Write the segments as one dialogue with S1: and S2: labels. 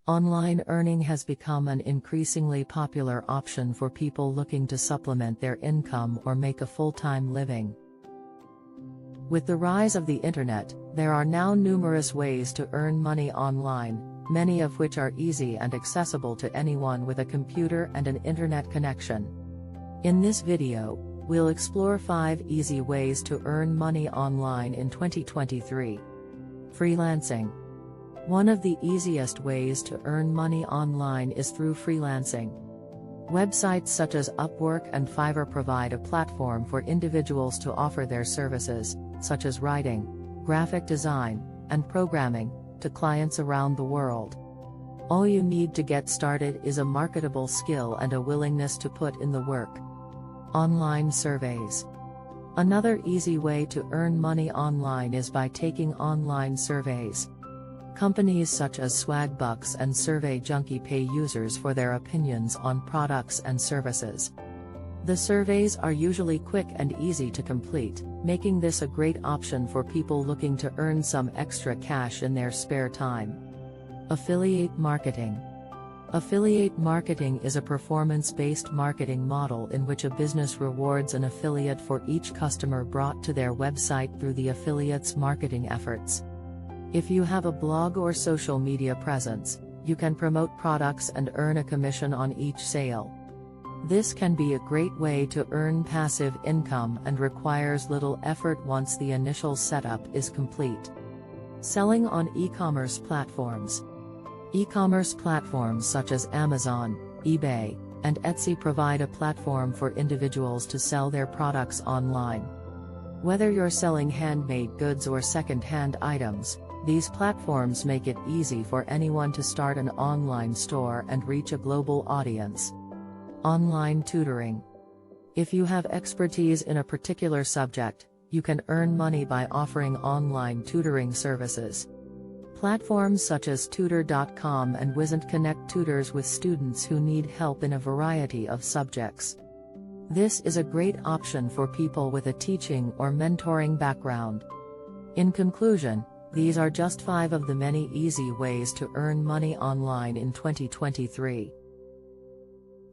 S1: Online earning has become an increasingly popular option for people looking to supplement their income or make a full-time living. With the rise of the internet, there are now numerous ways to earn money online, many of which are easy and accessible to anyone with a computer and an internet connection. In this video, we'll explore 5 easy ways to earn money online in 2023. Freelancing. One of the easiest ways to earn money online is through freelancing. Websites such as Upwork and Fiverr provide a platform for individuals to offer their services, such as writing, graphic design, and programming, to clients around the world. All you need to get started is a marketable skill and a willingness to put in the work. Online surveys. Another easy way to earn money online is by taking online surveys. Companies such as Swagbucks and Survey Junkie pay users for their opinions on products and services. The surveys are usually quick and easy to complete, making this a great option for people looking to earn some extra cash in their spare time. Affiliate marketing. Affiliate marketing is a performance-based marketing model in which a business rewards an affiliate for each customer brought to their website through the affiliate's marketing efforts. If you have a blog or social media presence, you can promote products and earn a commission on each sale. This can be a great way to earn passive income and requires little effort once the initial setup is complete. Selling on e-commerce platforms. E-commerce platforms such as Amazon, eBay, and Etsy provide a platform for individuals to sell their products online. Whether you're selling handmade goods or second-hand items, these platforms make it easy for anyone to start an online store and reach a global audience. Online tutoring. If you have expertise in a particular subject, you can earn money by offering online tutoring services. Platforms such as Tutor.com and Wizant connect tutors with students who need help in a variety of subjects. This is a great option for people with a teaching or mentoring background. In conclusion, these are just 5 of the many easy ways to earn money online in 2023.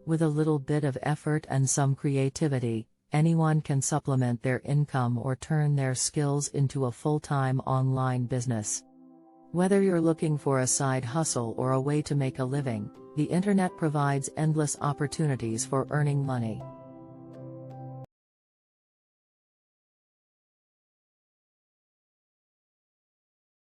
S1: With a little bit of effort and some creativity, anyone can supplement their income or turn their skills into a full-time online business. Whether you're looking for a side hustle or a way to make a living, the internet provides endless opportunities for earning money.